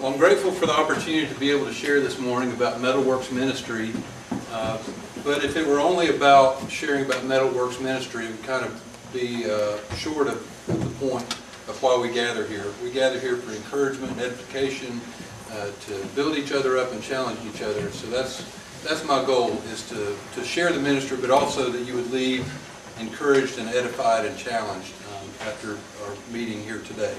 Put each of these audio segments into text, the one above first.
Well, I'm grateful for the opportunity to be able to share this morning about MettleWorks Ministry. But if it were only about sharing about MettleWorks Ministry, it would kind of be short of the point of why we gather here. We gather here for encouragement and edification, to build each other up and challenge each other. So that's my goal, is to share the ministry, but also that you would leave encouraged and edified and challenged after our meeting here today.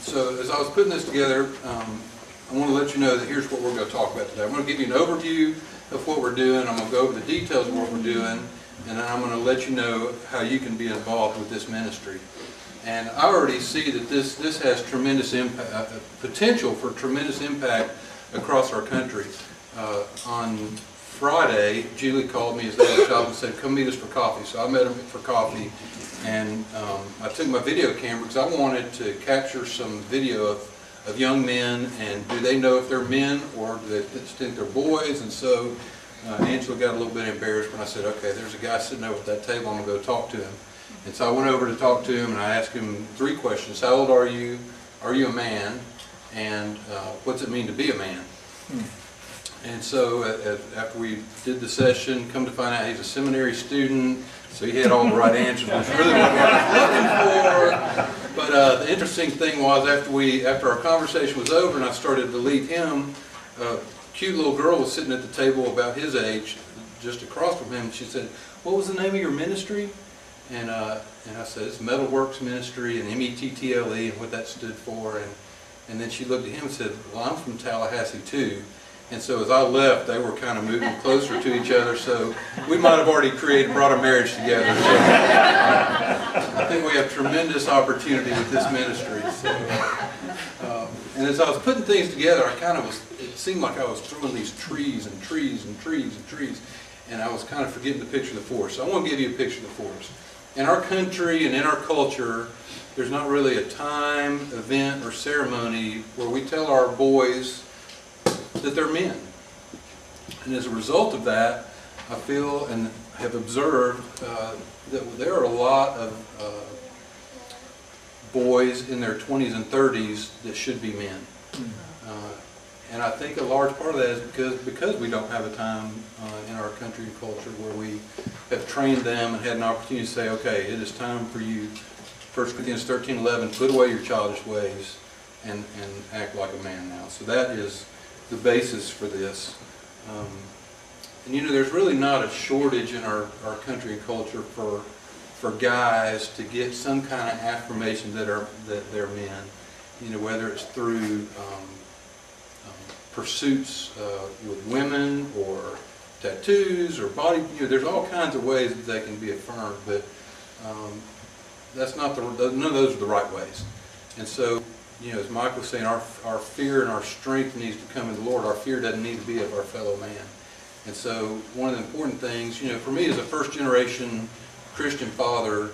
So as I was putting this together, I want to let you know that here's what we're going to talk about today. I'm going to give you an overview of what we're doing. I'm going to go over the details of what we're doing, and then I'm going to let you know how you can be involved with this ministry. And I already see that this has tremendous impact, potential for tremendous impact across our country. On Friday, Julie called me as they had a job and said, "Come meet us for coffee." So I met them for coffee, and I took my video camera because I wanted to capture some video of young men, and do they know if they're men or do they think they're boys. And so Angela got a little bit embarrassed when I said, "Okay, there's a guy sitting over at that table, I'm going to go talk to him." And so I went over to talk to him, and I asked him 3 questions. How old are you? Are you a man? And what's it mean to be a man? And so after we did the session, come to find out he's a seminary student, so he had all the right answers, which really wasn't what I was looking for. But the interesting thing was, after our conversation was over and I started to leave him, a cute little girl was sitting at the table about his age, just across from him. She said, "What was the name of your ministry?" And I said, "It's MettleWorks Ministry," and M-E-T-T-L-E, and what that stood for. And then she looked at him and said, "Well, I'm from Tallahassee too." And so as I left, they were kind of moving closer to each other, so we might have already brought a marriage together. So I think we have tremendous opportunity with this ministry. So, and as I was putting things together, it seemed like I was throwing these trees and trees and trees and trees, and I was kind of forgetting to picture the forest. So I want to give you a picture of the forest. In our country and in our culture, there's not really a time, event, or ceremony where we tell our boys that they're men. And as a result of that, I feel and have observed that there are a lot of boys in their 20s and 30s that should be men. And I think a large part of that is because we don't have a time in our country and culture where we have trained them and had an opportunity to say, "Okay, it is time for you, 1 Corinthians 13:11, put away your childish ways and act like a man now." So that is the basis for this. And you know, there's really not a shortage in our country and culture for guys to get some kind of affirmation that they're men. You know, whether it's through pursuits with women, or tattoos, or body. You know, there's all kinds of ways that they can be affirmed, but that's not none of those are the right ways. And so, you know, as Mike was saying, our fear and our strength needs to come in the Lord. Our fear doesn't need to be of our fellow man. And so one of the important things, you know, for me as a first-generation Christian father,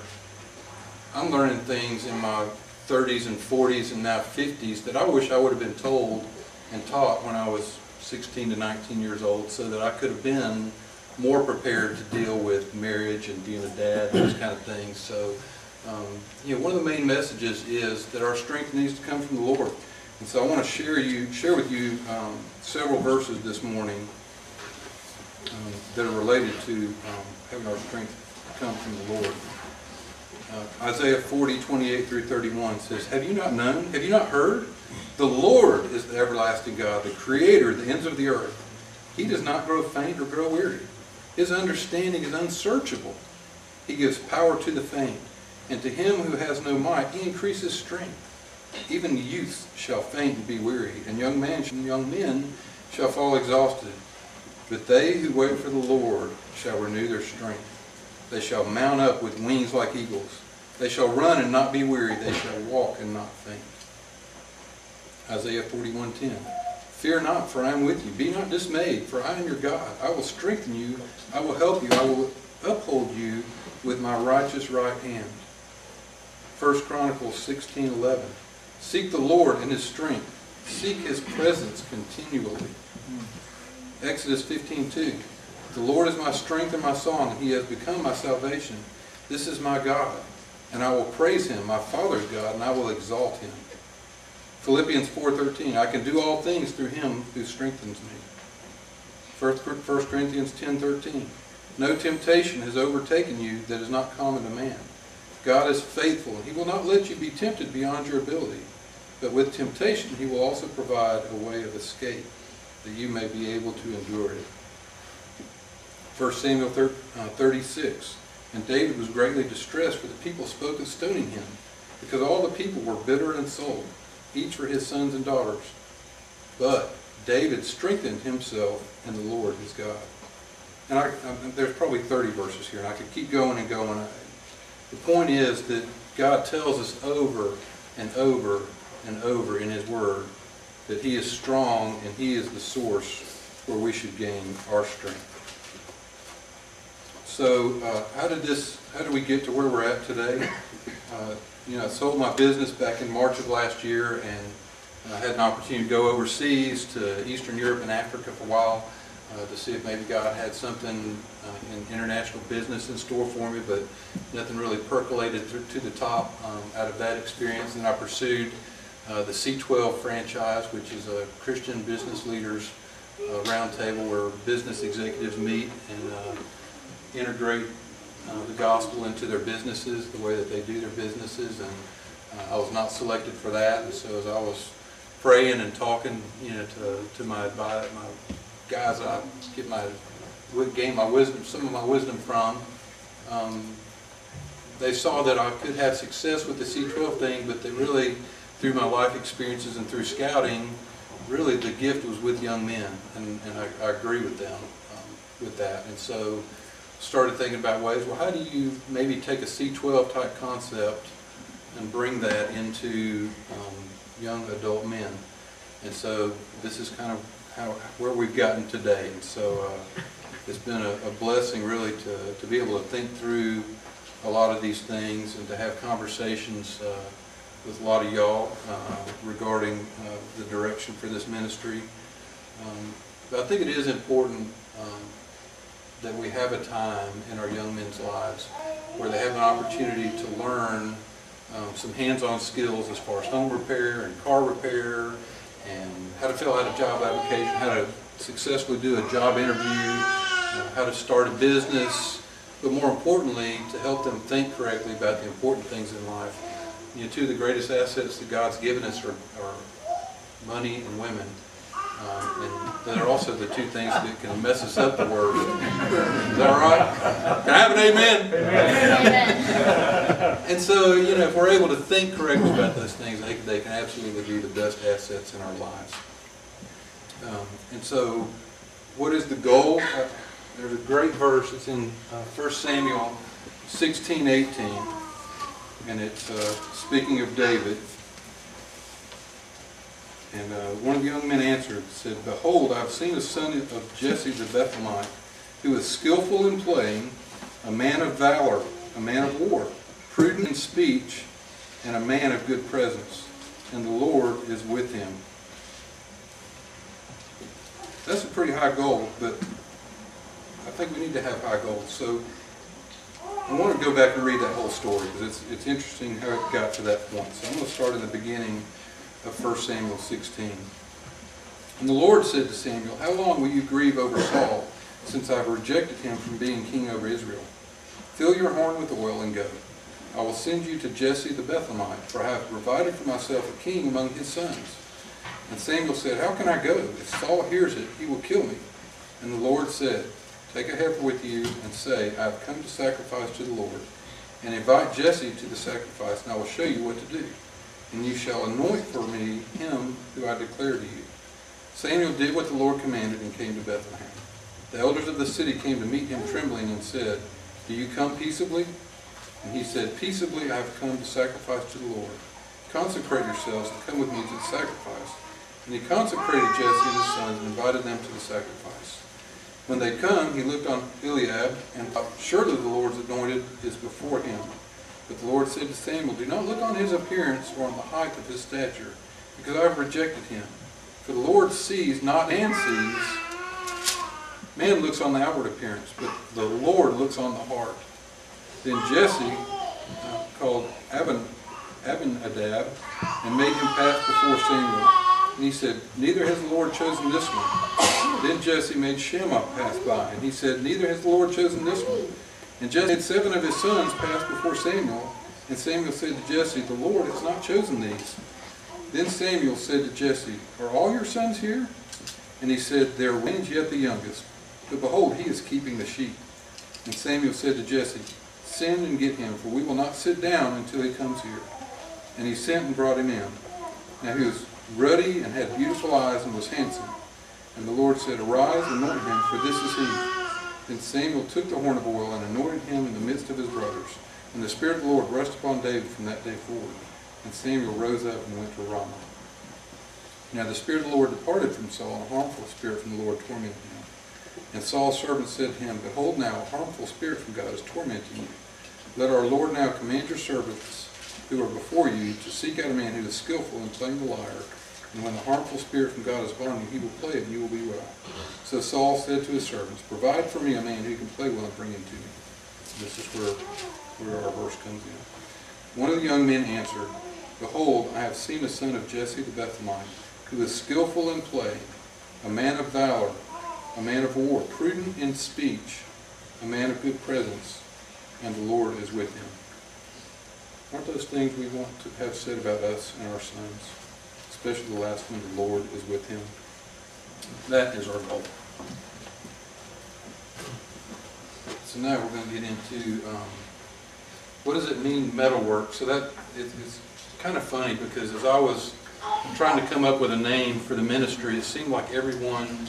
I'm learning things in my 30s and 40s and now 50s that I wish I would have been told and taught when I was 16 to 19 years old, so that I could have been more prepared to deal with marriage and being a dad and those kind of things. So you know, one of the main messages is that our strength needs to come from the Lord. And so I want to share with you several verses this morning that are related to having our strength come from the Lord. Isaiah 40:28-31 says, "Have you not known? Have you not heard? The Lord is the everlasting God, the Creator of the ends of the earth. He does not grow faint or grow weary. His understanding is unsearchable. He gives power to the faint. And to him who has no might, he increases strength. Even youths shall faint and be weary, and young men shall fall exhausted. But they who wait for the Lord shall renew their strength. They shall mount up with wings like eagles. They shall run and not be weary. They shall walk and not faint." Isaiah 41:10. "Fear not, for I am with you. Be not dismayed, for I am your God. I will strengthen you. I will help you. I will uphold you with my righteous right hand." 1 Chronicles 16:11. "Seek the Lord in his strength. Seek his presence continually." Exodus 15:2. "The Lord is my strength and my song, and he has become my salvation. This is my God, and I will praise him, my Father's God, and I will exalt him." Philippians 4:13, I can do all things through him who strengthens me. 1 Corinthians 10:13, no temptation has overtaken you that is not common to man. God is faithful, and he will not let you be tempted beyond your ability. But with temptation, he will also provide a way of escape, that you may be able to endure it. 1 Samuel 36, and David was greatly distressed, for the people spoke of stoning him, because all the people were bitter in soul, each for his sons and daughters. But David strengthened himself in the Lord his God. And there's probably 30 verses here, and I could keep going and going. The point is that God tells us over and over and over in his word that he is strong and he is the source where we should gain our strength. So how did we get to where we're at today? I sold my business back in March of last year, and I had an opportunity to go overseas to Eastern Europe and Africa for a while to see if maybe God had something in international business in store for me, but nothing really percolated to the top out of that experience. And I pursued the C12 franchise, which is a Christian business leaders roundtable where business executives meet and integrate the gospel into their businesses, the way that they do their businesses. And I was not selected for that, and so as I was praying and talking, to my guys I gained my wisdom, some of my wisdom from, they saw that I could have success with the C12 thing, but they really, through my life experiences and through scouting, really the gift was with young men, and I agree with them with that. And so started thinking about ways, well, how do you maybe take a C12 type concept and bring that into young adult men? And so this is kind of where we've gotten today. And so it's been a blessing really to be able to think through a lot of these things and to have conversations with a lot of y'all regarding the direction for this ministry. But I think it is important that we have a time in our young men's lives where they have an opportunity to learn some hands-on skills as far as home repair and car repair, and how to fill out a job application, how to successfully do a job interview, how to start a business, but more importantly, to help them think correctly about the important things in life. Two of the greatest assets that God's given us are money and women. And they're also the two things that can mess us up the worst. Is that right? Can I have an amen? Amen. And so, if we're able to think correctly about those things, they can absolutely be the best assets in our lives. And so, what is the goal? There's a great verse. It's in 1 Samuel 16:18, and it's speaking of David. And one of the young men answered, said, Behold, I have seen a son of Jesse the Bethlehemite, who is skillful in playing, a man of valor, a man of war, prudent in speech, and a man of good presence. And the Lord is with him. That's a pretty high goal, but I think we need to have high goals. So I want to go back and read that whole story, because it's interesting how it got to that point. So I'm going to start at the beginning of 1 Samuel 16. And the Lord said to Samuel, How long will you grieve over Saul, since I have rejected him from being king over Israel? Fill your horn with oil and go. I will send you to Jesse the Bethlehemite, for I have provided for myself a king among his sons. And Samuel said, How can I go? If Saul hears it, he will kill me. And the Lord said, Take a heifer with you, and say, I have come to sacrifice to the Lord. And invite Jesse to the sacrifice, and I will show you what to do. And you shall anoint for me him who I declare to you. Samuel did what the Lord commanded and came to Bethlehem. The elders of the city came to meet him trembling and said, Do you come peaceably? And he said, Peaceably I have come to sacrifice to the Lord. Consecrate yourselves and come with me to the sacrifice. And he consecrated Jesse and his sons and invited them to the sacrifice. When they come, he looked on Eliab and thought, Surely the Lord's anointed is before him. But the Lord said to Samuel, Do not look on his appearance or on the height of his stature, because I have rejected him. For the Lord sees not man sees. Man looks on the outward appearance, but the Lord looks on the heart. Then Jesse, called Abinadab, and made him pass before Samuel. And he said, neither has the Lord chosen this one. Then Jesse made Shammah pass by, and he said, neither has the Lord chosen this one. And Jesse had 7 of his sons pass before Samuel, and Samuel said to Jesse, the Lord has not chosen these. Then Samuel said to Jesse, are all your sons here? And he said, there remains yet the youngest, but behold, he is keeping the sheep. And Samuel said to Jesse, send and get him, for we will not sit down until he comes here. And he sent and brought him in. Now he was ruddy and had beautiful eyes and was handsome. And the Lord said, arise, anoint him, for this is he. Then Samuel took the horn of oil and anointed him in the midst of his brothers. And the Spirit of the Lord rushed upon David from that day forward. And Samuel rose up and went to Ramah. Now the Spirit of the Lord departed from Saul, and a harmful spirit from the Lord tormented him. And Saul's servant said to him, behold now, a harmful spirit from God is tormenting you. Let our Lord now command your servants who are before you to seek out a man who is skillful in playing the lyre. And when the harmful spirit from God is upon you, he will play it, and you will be well. So Saul said to his servants, provide for me a man who can play well and bring him to me. This is where our verse comes in. One of the young men answered, behold, I have seen a son of Jesse the Bethlehemite, who is skillful in play, a man of valor, a man of war, prudent in speech, a man of good presence, and the Lord is with him. Aren't those things we want to have said about us and our sons? Especially the last one, the Lord is with him. That is our goal. So now we're going to get into what does it mean, MettleWorks? So that it's kind of funny because as I was trying to come up with a name for the ministry, it seemed like everyone,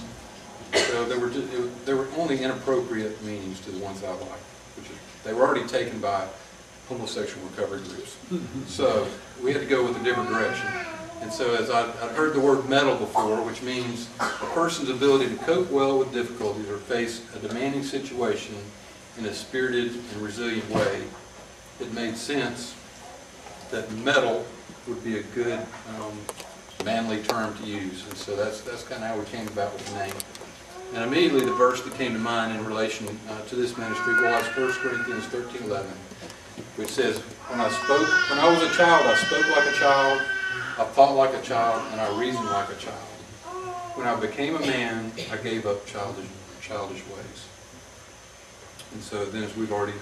so there were only inappropriate meanings to the ones I liked, which is they were already taken by homosexual recovery groups. So we had to go with a different direction. And so as I'd heard the word mettle before, which means a person's ability to cope well with difficulties or face a demanding situation in a spirited and resilient way, it made sense that mettle would be a good manly term to use. And so that's kind of how we came about with the name. And immediately the verse that came to mind in relation to this ministry was 1 Corinthians 13:11, which says, when I was a child, I spoke like a child, I thought like a child, and I reasoned like a child. When I became a man, I gave up childish ways. And so then, as we've already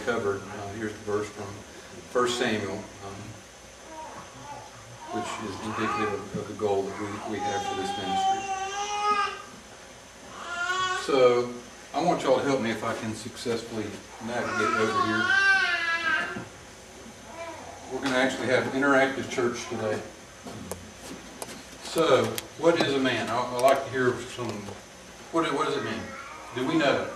covered, here's the verse from 1 Samuel, which is indicative of the goal that we have for this ministry. So I want y'all to help me if I can successfully navigate over here. We're going to actually have interactive church today. So, what is a man? I'd like to hear some, what does it mean? Do we know?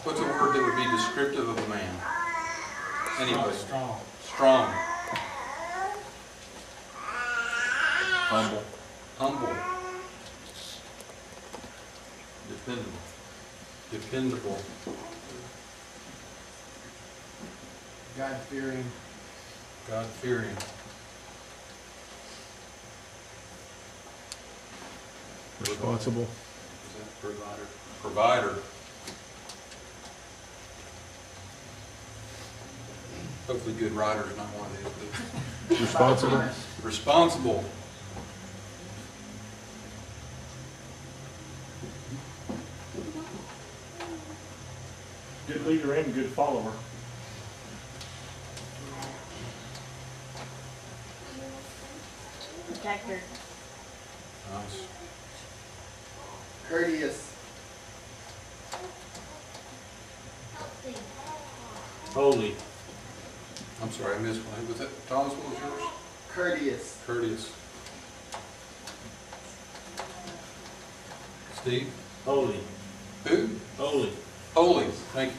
What's a word that would be descriptive of a man? Anybody? Strong. Strong. Humble. Humble. Dependable. Dependable. God-fearing. God-fearing. Responsible. Is that provider? Provider. Hopefully good rider is not one of these. Responsible. Responsible. Good leader and good follower. Protector. Nice. Courteous. Holy. I'm sorry, I missed one. Was that Thomas? What was yours? Courteous. Courteous. Steve? Holy. Who? Holy. Holy. Thank you.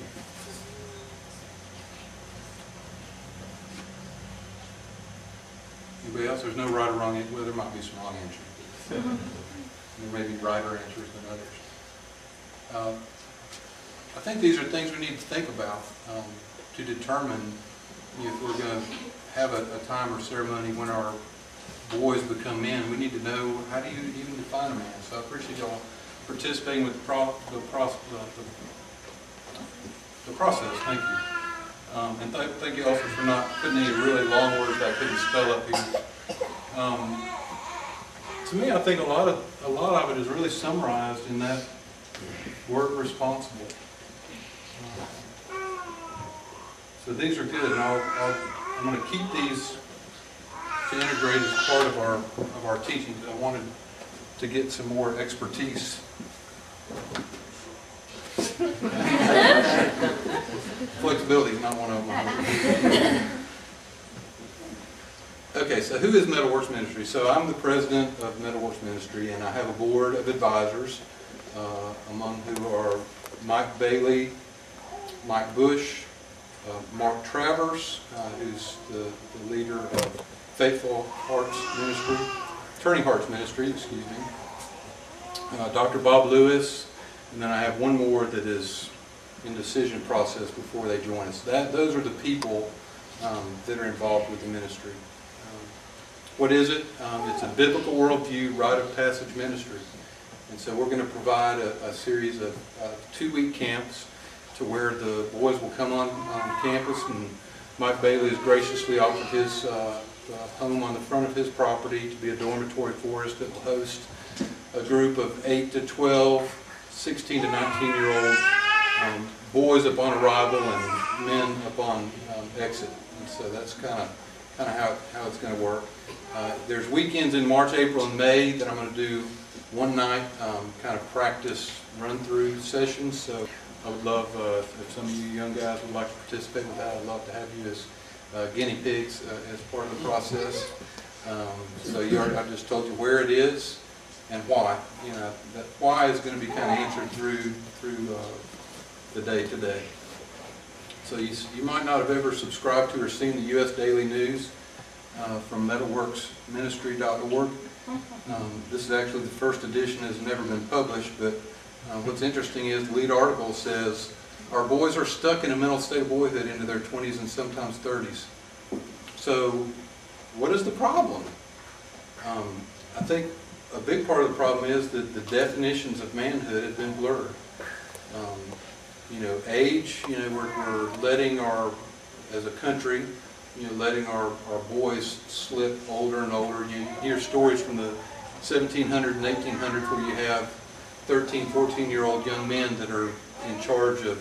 Anybody else? There's no right or wrong answer. Well, there might be some wrong answers. There may be righter answers than others. I think these are things we need to think about to determine if we're going to have a time or ceremony when our boys become men. We need to know, how do you even define a man? So I appreciate y'all participating with the process. Thank you. And thank you also for not putting any really long words that I couldn't spell up here. To me, I think a lot of it is really summarized in that word responsible. So these are good, and I'm going to keep these to integrate as part of our teaching. I wanted to get some more expertise. Flexibility is not one of them. Okay, so who is MettleWorks Ministry? So I'm the president of MettleWorks Ministry, and I have a board of advisors, among who are Mike Bailey, Mike Bush, Mark Travers, who's the leader of Faithful Hearts Ministry, Turning Hearts Ministry, excuse me, Dr. Bob Lewis, and then I have one more that is in decision process before they join us. Those are the people that are involved with the ministry. What is it? It's a biblical worldview, rite of passage ministry. And so we're going to provide a series of 2-week camps to where the boys will come on campus, and Mike Bailey has graciously offered his home on the front of his property to be a dormitory for us that will host a group of 8 to 12, 16 to 19-year-old boys upon arrival and men upon exit. And so that's kind of how it's going to work. There's weekends in March, April, and May that I'm going to do one night kind of practice run-through sessions. So I would love, if some of you young guys would like to participate with that, I'd love to have you as guinea pigs as part of the process. So I just told you where it is and why. You know, that why is going to be kind of answered through the day-to-day. So you might not have ever subscribed to or seen the U.S. Daily News from MettleWorksMinistry.org. This is actually the first edition, has never been published, but what's interesting is the lead article says, our boys are stuck in a mental state of boyhood into their 20s and sometimes 30s. So what is the problem? I think a big part of the problem is that the definitions of manhood have been blurred. You know, age, you know, we're letting as a country, you know, letting our boys slip older and older. You hear stories from the 1700s and 1800s where you have 13, 14-year-old young men that are in charge of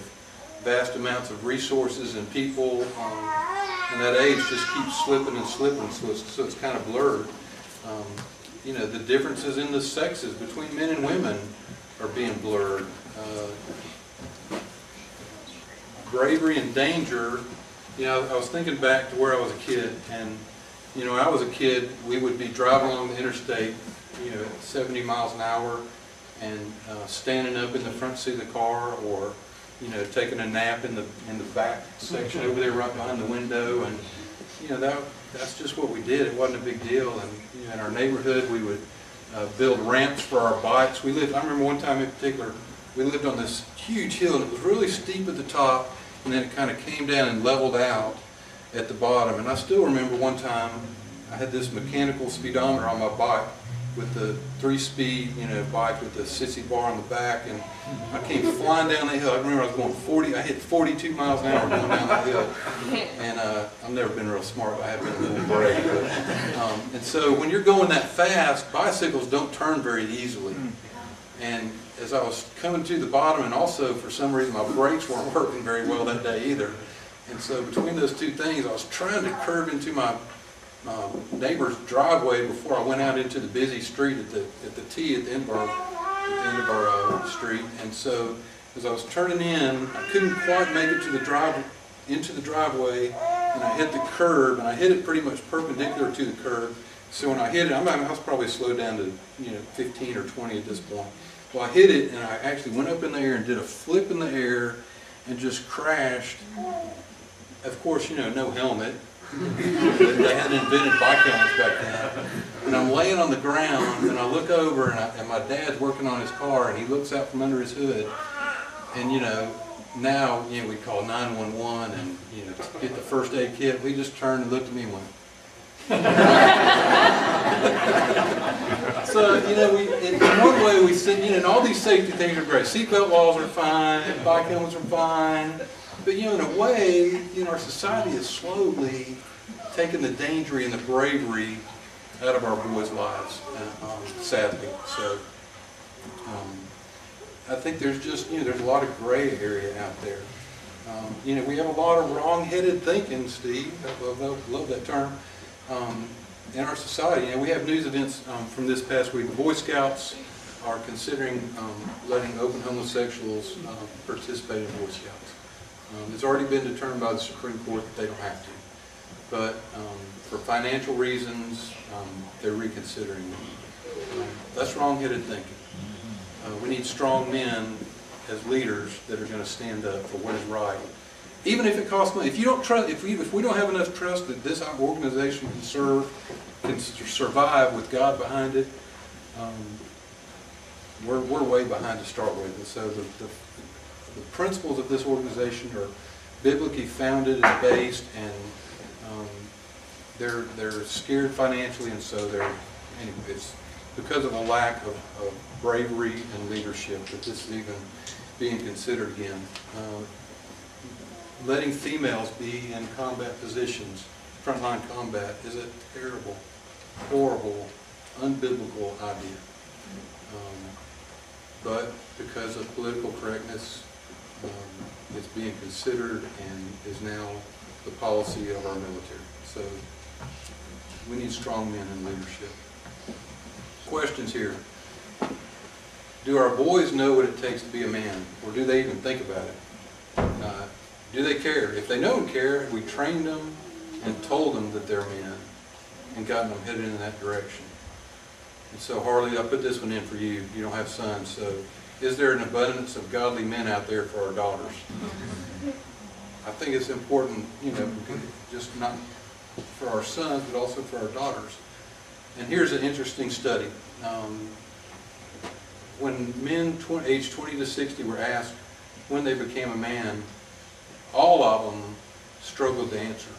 vast amounts of resources and people, and that age just keeps slipping and slipping, so it's kind of blurred. You know, the differences in the sexes between men and women are being blurred. Bravery and danger, you know, I was thinking back to where I was a kid, and, you know, when I was a kid, we would be driving along the interstate, you know, at 70 miles an hour, and standing up in the front seat of the car, or, you know, taking a nap in the back section over there right behind the window, and, you know, that's just what we did. It wasn't a big deal, and, you know, in our neighborhood, we would build ramps for our bikes. I remember one time in particular, we lived on this huge hill, and it was really steep at the top, and then it kind of came down and leveled out at the bottom. And I still remember one time I had this mechanical speedometer on my bike with the 3-speed, you know, bike with the sissy bar on the back, and I came flying down the hill. I remember I was going 40. I hit 42 miles an hour going down the hill, and I've never been real smart, but I have been a little brave. And so when you're going that fast, bicycles don't turn very easily. And as I was coming to the bottom, and also for some reason my brakes weren't working very well that day either. And so between those two things, I was trying to curve into my neighbor's driveway before I went out into the busy street at the T at the end of our street. And so as I was turning in, I couldn't quite make it to into the driveway, and I hit the curb, and I hit it pretty much perpendicular to the curb. So when I hit it, I was probably slowed down to, you know, 15 or 20 at this point. Well, I hit it, and I actually went up in the air and did a flip in the air and just crashed. Of course, you know, no helmet. They hadn't invented bike helmets back then. And I'm laying on the ground, and I look over, and my dad's working on his car, and he looks out from under his hood. And, you know, now, you know, we call 911 and, you know, get the first aid kit. We just turned and looked at me and went. So, you know, in one way, you know, and all these safety things are great. Seatbelt laws are fine, bike helmets are fine, But, you know, in a way, you know, our society is slowly taking the danger and the bravery out of our boys' lives, sadly. So, I think there's just, you know, there's a lot of gray area out there. You know, we have a lot of wrong-headed thinking, Steve. I love that term. In our society, you know, we have news events from this past week. The Boy Scouts are considering letting open homosexuals participate in Boy Scouts. It's already been determined by the Supreme Court that they don't have to. But for financial reasons, they're reconsidering. That's wrong-headed thinking. We need strong men as leaders that are going to stand up for what is right, even if it costs money. If you don't trust, if we don't have enough trust that this organization can survive with God behind it, we're way behind to start with. And so the principles of this organization are biblically founded and based, and they're scared financially, and so it's because of a lack of bravery and leadership that this is even being considered again. Letting females be in combat positions, frontline combat, is a terrible, horrible, unbiblical idea. But because of political correctness, it's being considered and is now the policy of our military. So we need strong men in leadership. Questions here. Do our boys know what it takes to be a man, or do they even think about it? Do they care? If they know and care, have we trained them and told them that they're men and gotten them headed in that direction? And so, Harley, I put this one in for you. You don't have sons, so is there an abundance of godly men out there for our daughters? I think it's important, you know, just not for our sons, but also for our daughters. And here's an interesting study. When men aged 20 to 60 were asked when they became a man, all of them struggled to answer.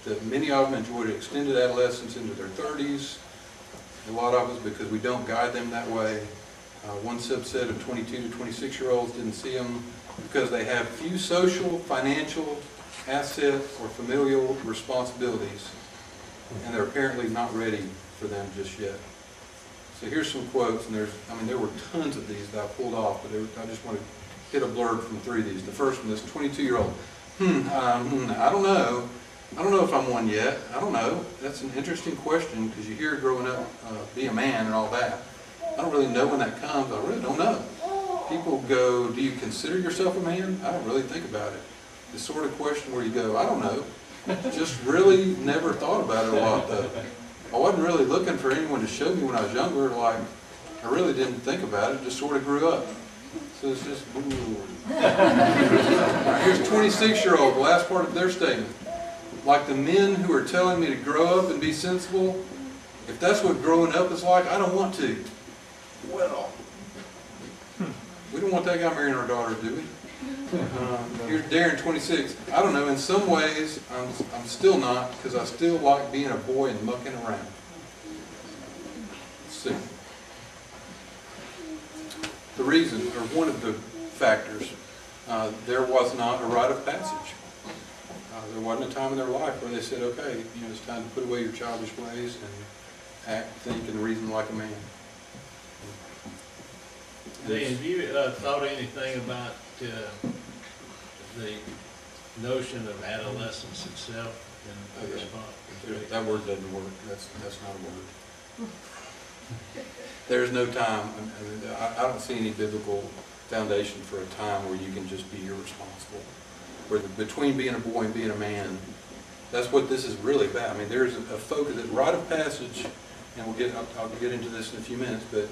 That many of them enjoyed extended adolescence into their 30s. A lot of us because we don't guide them that way. One subset of 22 to 26-year-olds didn't see them because they have few social, financial assets or familial responsibilities, and they're apparently not ready for them just yet. So here's some quotes, and there were tons of these that I pulled off, but I just want to hit a blurb from 3 of these. The first one, this 22-year-old. I don't know. I don't know if I'm one yet. I don't know. That's an interesting question because you hear growing up, be a man and all that. I don't really know when that comes. I really don't know. People go, do you consider yourself a man? I don't really think about it. The sort of question where you go, I don't know. Just really never thought about it a lot though. I wasn't really looking for anyone to show me when I was younger. Like, I really didn't think about it. Just sort of grew up. So it's just, ooh. Right, here's 26-year-old, the last part of their statement. Like the men who are telling me to grow up and be sensible, if that's what growing up is like, I don't want to. Well, we don't want that guy marrying our daughter, do we? Here's Darren, 26. I don't know, in some ways, I'm still not, because I still like being a boy and mucking around. Let's see. The reason, or one of the factors, there was not a rite of passage. There wasn't a time in their life where they said, okay, you know, it's time to put away your childish ways and act, think, and reason like a man. Dean, have you thought anything about the notion of adolescence itself in response? That word doesn't work. That's not a word. There's no time. I don't see any biblical foundation for a time where you can just be irresponsible. Where between being a boy and being a man, that's what this is really about. I mean, there's a focus, a rite of passage, and I'll get into this in a few minutes, but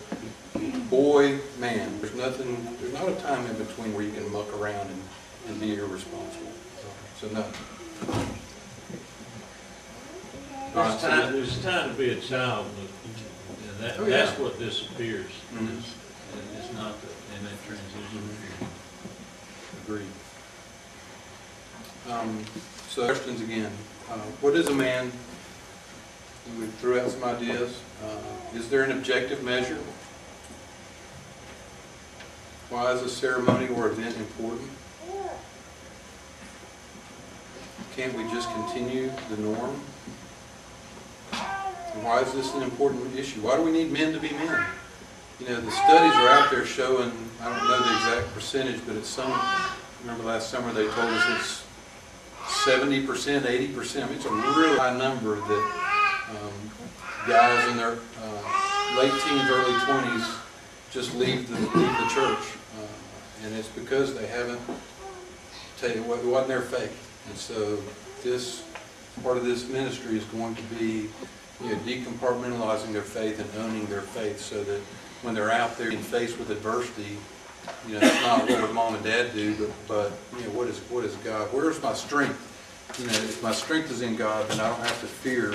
boy, man, there's not a time in between where you can muck around and be irresponsible. So no. There's time to be a child, and that's what disappears. Mm-hmm. It's not in that transition period. Agreed. So questions again. What is a man? We threw out some ideas. Is there an objective measure? Why is a ceremony or event important? Can't we just continue the norm? And why is this an important issue? Why do we need men to be men? You know, the studies are out there showing, I don't know the exact percentage, but it's some, remember last summer they told us it's 70%, 80%. I mean, it's a really high number that guys in their late teens, early 20s just leave the church. And it's because they haven't taken, it wasn't their faith. And so this, part of this ministry is going to be, you know, decompartmentalizing their faith and owning their faith so that when they're out there and faced with adversity, you know, it's not what would mom and dad do, but you know, what is God? Where's my strength? You know, if my strength is in God, then I don't have to fear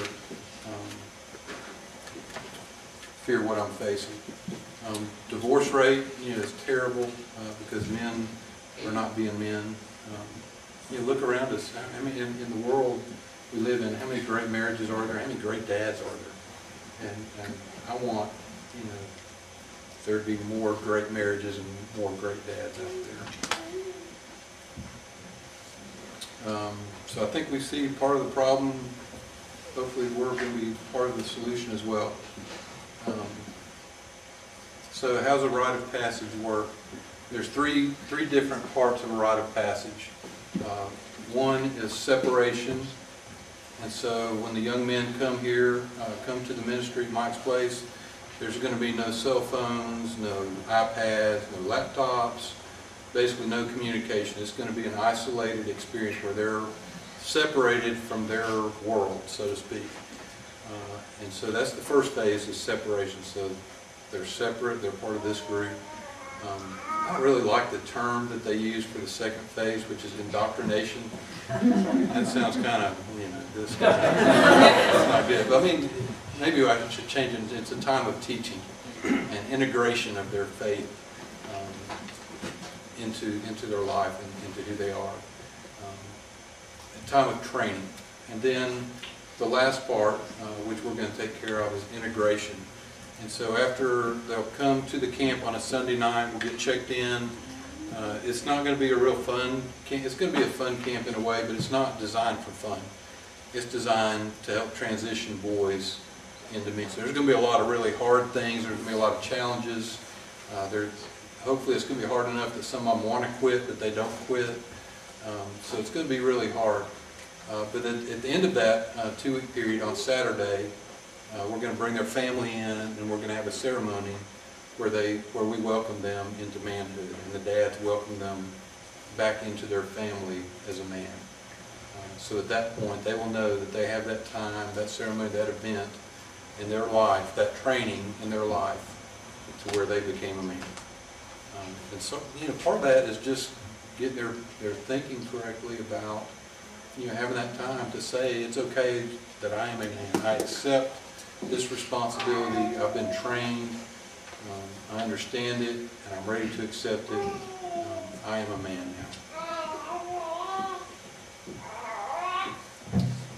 what I'm facing. Divorce rate, you know, is terrible because men are not being men. You know, look around us. I mean, in the world we live in, how many great marriages are there? How many great dads are there? And I want, you know, there to be more great marriages and more great dads out there. So I think we see part of the problem. Hopefully we're going to be part of the solution as well. So how's a rite of passage work? There's three different parts of a rite of passage. One is separation. And so when the young men come here, come to the ministry at Mike's Place, there's going to be no cell phones, no iPads, no laptops, basically no communication. It's going to be an isolated experience where they're separated from their world, so to speak. And so that's the first phase, is separation. So they're separate, they're part of this group. I don't really like the term that they use for the second phase, which is indoctrination. That sounds kind of, you know, this kind of, that's not good. But I mean, maybe I should change it. It's a time of teaching and integration of their faith into their life and into who they are. A time of training. And then the last part, which we're going to take care of, is integration. And so after they'll come to the camp on a Sunday night, we'll get checked in. It's not going to be a real fun camp. It's going to be a fun camp in a way, but it's not designed for fun. It's designed to help transition boys into men. So there's going to be a lot of really hard things. There's going to be a lot of challenges. Hopefully it's going to be hard enough that some of them want to quit, but they don't quit. So it's going to be really hard. But at the end of that 2-week period on Saturday, we're going to bring their family in, and we're going to have a ceremony where we welcome them into manhood, and the dads welcome them back into their family as a man. So at that point, they will know that they have that time, that ceremony, that event in their life, that training in their life, to where they became a man. And so, you know, part of that is just getting their thinking correctly about, you know, having that time to say, it's okay that I am a man. I accept this responsibility. I've been trained. I understand it, and I'm ready to accept it. I am a man now.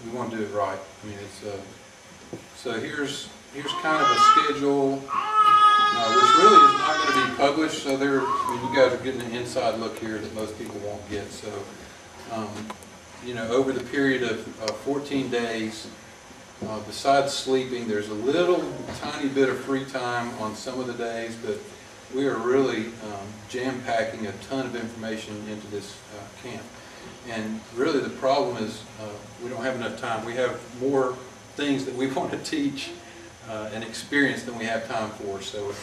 We want to do it right. I mean, it's so here's kind of a schedule, which really is not going to be published. So you guys are getting an inside look here that most people won't get. So, you know, over the period of 14 days. Besides sleeping, there's a little tiny bit of free time on some of the days, but we are really jam-packing a ton of information into this camp. And really the problem is we don't have enough time. We have more things that we want to teach and experience than we have time for, so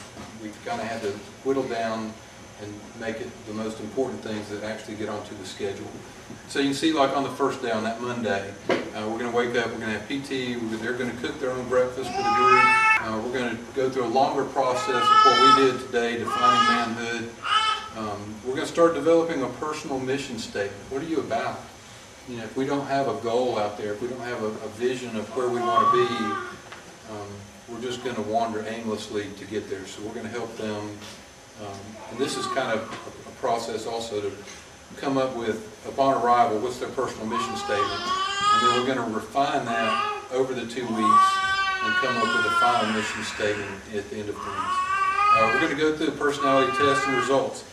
we've kind of had to whittle down and make it the most important things that actually get onto the schedule. So you can see, like on the first day, on that Monday, we're going to wake up, we're going to have PT, they're going to cook their own breakfast for the group. We're going to go through a longer process of what we did today, defining manhood. We're going to start developing a personal mission statement. What are you about? You know, if we don't have a goal out there, if we don't have a vision of where we want to be, we're just going to wander aimlessly to get there. So we're going to help them. And this is kind of a process also to come up with, upon arrival, what's their personal mission statement. And then we're going to refine that over the 2 weeks and come up with a final mission statement at the end of things. We're going to go through the personality test and results.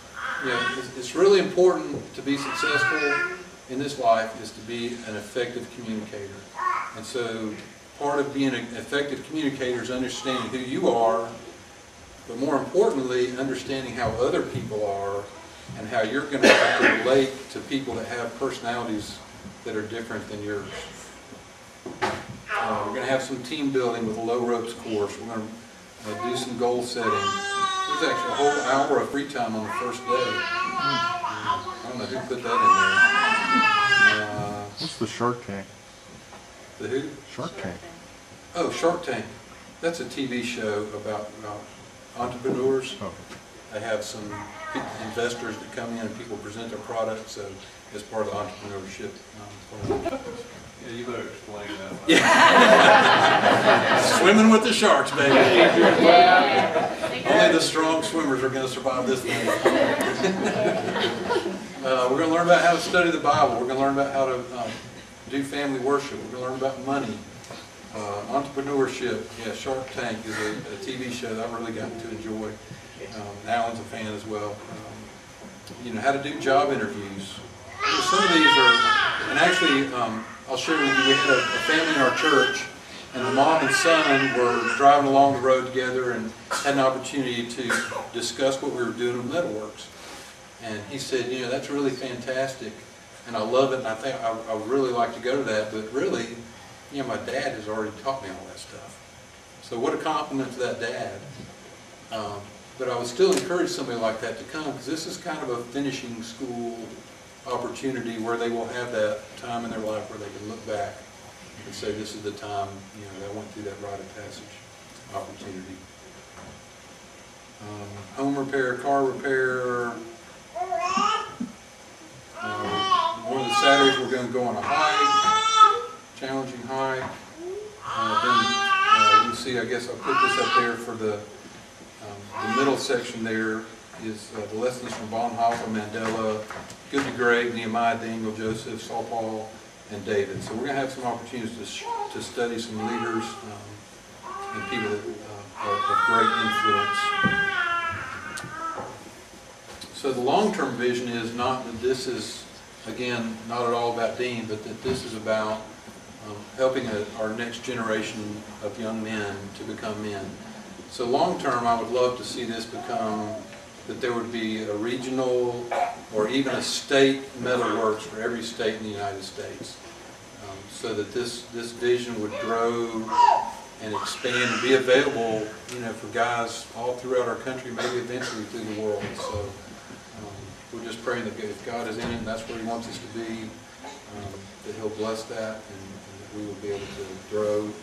it's really important to be successful in this life is to be an effective communicator. And so part of being an effective communicator is understanding who you are, but more importantly, understanding how other people are and how you're going to have to relate to people that have personalities that are different than yours. We're going to have some team building with a low ropes course. We're going to do some goal setting. There's actually a whole hour of free time on the first day. I don't know who put that in there. What's the Shark Tank? The who? Shark Tank. Oh, Shark Tank. That's a TV show about entrepreneurs. Oh. They have some investors that come in and people present their products, so it's part of the entrepreneurship. Yeah, you better explain that. Yeah. Swimming with the sharks, baby. Only the strong swimmers are going to survive this thing. We're going to learn about how to study the Bible. We're going to learn about how to do family worship. We're going to learn about money, entrepreneurship. Yeah, Shark Tank is a TV show that I've really gotten to enjoy. Alan's a fan as well. You know, how to do job interviews. Some of these are, and actually, I'll share with you, we had a family in our church, and the mom and son were driving along the road together and had an opportunity to discuss what we were doing with MettleWorks. And he said, you know, that's really fantastic, and I love it, and I think I would really like to go to that, but really, you know, my dad has already taught me all that stuff. So what a compliment to that dad. But I would still encourage somebody like that to come, because this is kind of a finishing school opportunity where they will have that time in their life where they can look back and say, this is the time, you know, that I went through that rite of passage opportunity. Home repair, car repair. One of the Saturdays we're going to go on a hike, challenging hike. Then you can see, I guess I'll put this up there for the middle section there is the lessons from Bonhoeffer, Mandela, Good to Great, Nehemiah, Daniel, Joseph, Saul, Paul, and David. So we're going to have some opportunities to study some leaders and people that are of great influence. So the long-term vision is not that this is, again, not at all about Dean, but that this is about helping our next generation of young men to become men. So long-term, I would love to see this become that there would be a regional or even a state MettleWorks for every state in the United States, so that this vision would grow and expand and be available, you know, for guys all throughout our country, maybe eventually through the world. So we're just praying that if God is in it and that's where He wants us to be, that He'll bless that and that we will be able to grow and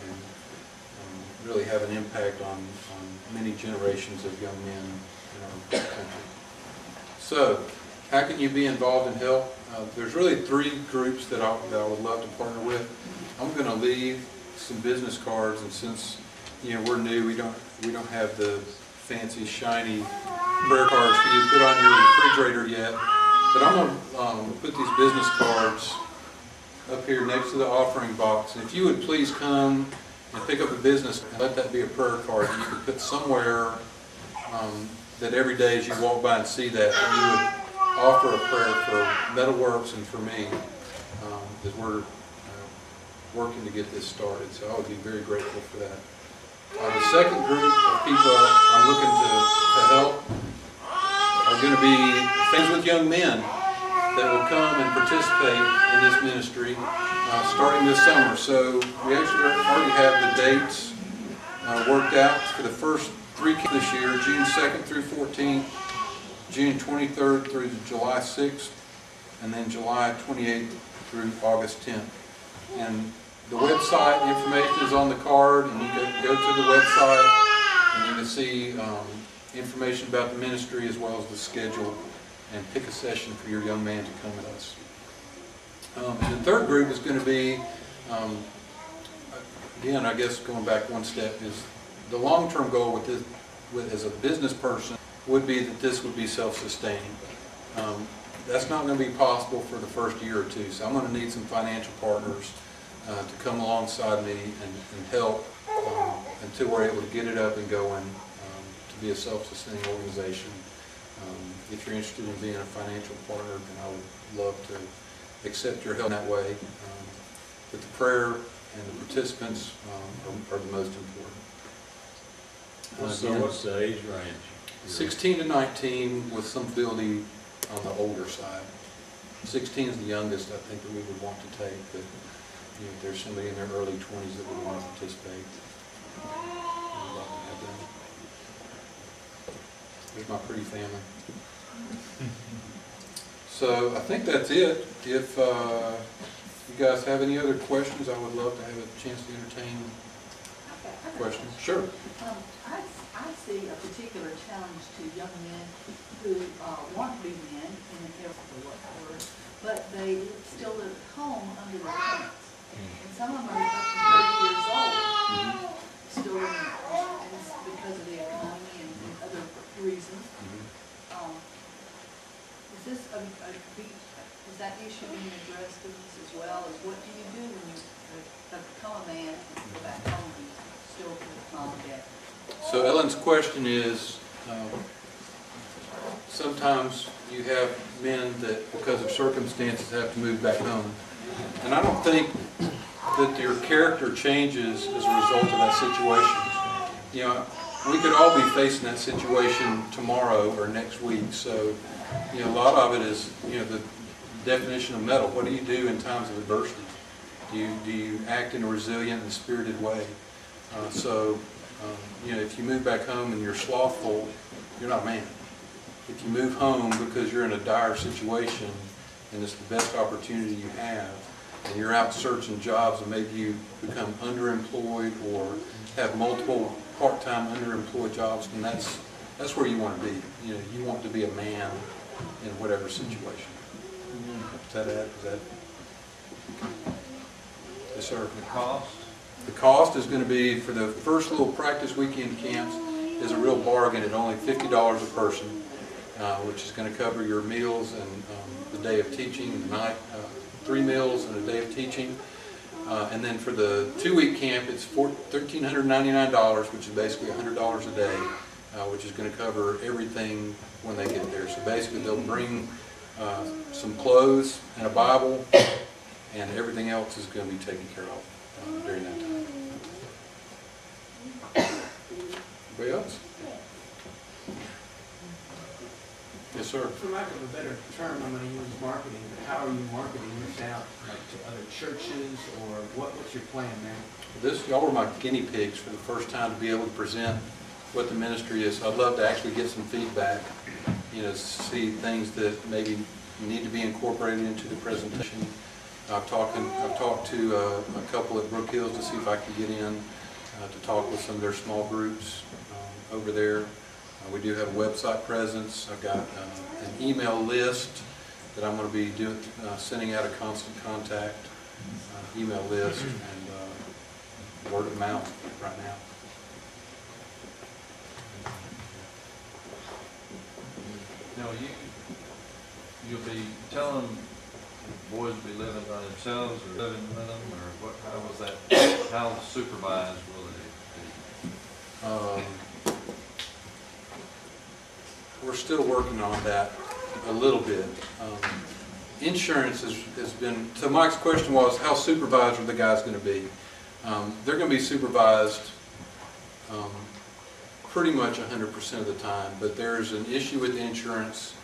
really have an impact on many generations of young men in our country. So, how can you be involved in help? There's really 3 groups that I would love to partner with. I'm going to leave some business cards, and since, you know, we're new, we don't have the fancy shiny prayer cards for you to put on your refrigerator yet. But I'm going to put these business cards up here next to the offering box, and if you would please come and pick up a business and let that be a prayer card that you could put somewhere that every day as you walk by and see that you would offer a prayer for MettleWorks and for me as we're working to get this started. So I would be very grateful for that. The second group of people I'm looking to help are going to be things with young men that will come and participate in this ministry starting this summer. So we actually already have the dates worked out for the first 3 this year, June 2nd through 14th, June 23rd through July 6th, and then July 28th through August 10th. And the website information is on the card, and you can go to the website and you can see information about the ministry as well as the schedule and pick a session for your young man to come with us. And the third group is going to be, again, I guess going back one step, is the long-term goal with this, as a business person, would be that this would be self-sustaining. That's not going to be possible for the first year or 2, so I'm going to need some financial partners to come alongside me and help until we're able to get it up and going to be a self-sustaining organization If you're interested in being a financial partner, then I would love to accept your help in that way. But the prayer and the participants are the most important. So what's the age range? 16 to 19 with some ability on the older side. 16 is the youngest I think that we would want to take, but you know, if there's somebody in their early 20s that would want to participate, I'd love to have them. There's my pretty family. So I think that's it. If you guys have any other questions, I would love to have a chance to entertain questions. Sure. I see a particular challenge to young men who want to be men in an area for whatever, but they still live at home under their parents. And some of them are up to 30 years old, still living at home, and it's because of the economy and other reasons. Is that issue being addressed in this as well? As what do you do when you become a man and go back home and still with mom and dad? So Ellen's question is, sometimes you have men that, because of circumstances, have to move back home. And I don't think that your character changes as a result of that situation. You know, we could all be facing that situation tomorrow or next week. So, you know, a lot of it is, you know, the definition of mettle. What do you do in times of adversity? Do you act in a resilient and spirited way? You know, if you move back home and you're slothful, you're not a man. If you move home because you're in a dire situation and it's the best opportunity you have, and you're out searching jobs and maybe you become underemployed or have multiple part-time underemployed jobs, then that's where you want to be. You know, you want to be a man in whatever situation. Is that it? Is that? Yes, sir. The cost? The cost is going to be, for the first little practice weekend camps, is a real bargain at only $50 a person, which is going to cover your meals and the day of teaching, the night, 3 meals and a day of teaching. And then for the 2-week camp, it's $1,399, which is basically $100 a day, which is going to cover everything when they get there. So basically they'll bring some clothes and a Bible, and everything else is going to be taken care of during that time. Anybody else? Yes, sir. For lack of a better term, I'm going to use marketing, but how are you marketing this out, like to other churches, or what's your plan there? Y'all were my guinea pigs for the first time to be able to present what the ministry is. I'd love to actually get some feedback, you know, see things that maybe need to be incorporated into the presentation. I've talked to a couple at Brook Hills to see if I can get in to talk with some of their small groups over there. We do have a website presence. I've got an email list that I'm going to be sending out a constant contact email list and word of mouth right now. Now, you'll be telling boys to be living by themselves or living with them, or what? How was that? How supervised will it be? We're still working on that a little bit. Insurance has been, so Mike's question was, how supervised are the guys going to be? They're going to be supervised pretty much 100% of the time, but there's an issue with insurance,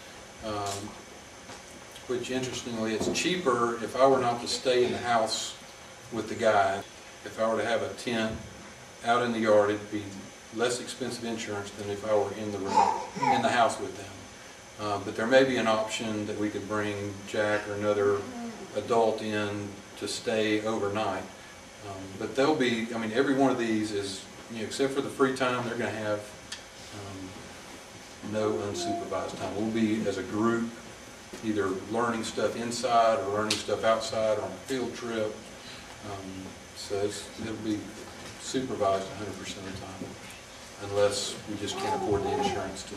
which interestingly, it's cheaper if I were not to stay in the house with the guy. If I were to have a tent out in the yard, it'd be less expensive insurance than if I were in the room, in the house with them. But there may be an option that we could bring Jack or another adult in to stay overnight. But they'll be, I mean, every one of these is, you know, except for the free time, they're going to have no unsupervised time. We'll be, as a group, either learning stuff inside or learning stuff outside on a field trip. So it'll be supervised 100% of the time, unless we just can't afford the insurance to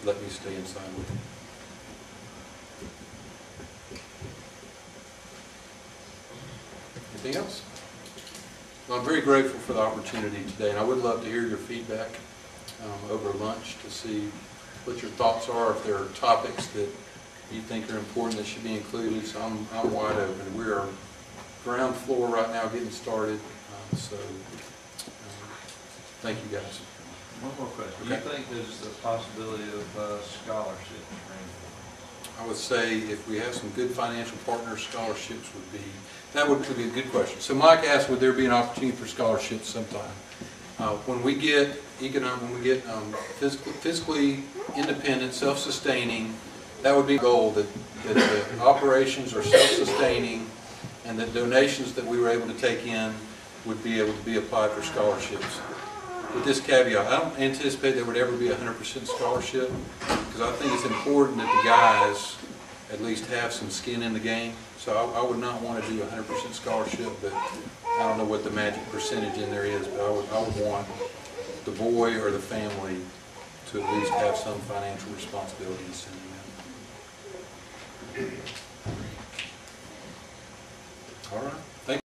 let me stay inside with them. Anything else? Well, I'm very grateful for the opportunity today, and I would love to hear your feedback over lunch to see what your thoughts are, if there are topics that you think are important that should be included. So I'm wide open. We are ground floor right now, getting started. Thank you guys. One more question. Do you think there's a possibility of scholarships? I would say if we have some good financial partners, scholarships would be a good question. So Mike asked, would there be an opportunity for scholarships sometime? When we get fiscally independent, self-sustaining, that would be a goal, that the operations are self-sustaining and that donations that we were able to take in would be able to be applied for scholarships. With this caveat, I don't anticipate there would ever be 100% scholarship, because I think it's important that the guys at least have some skin in the game. So I would not want to do 100% scholarship, but I don't know what the magic percentage in there is, but I would want the boy or the family to at least have some financial responsibility in sending them. All right.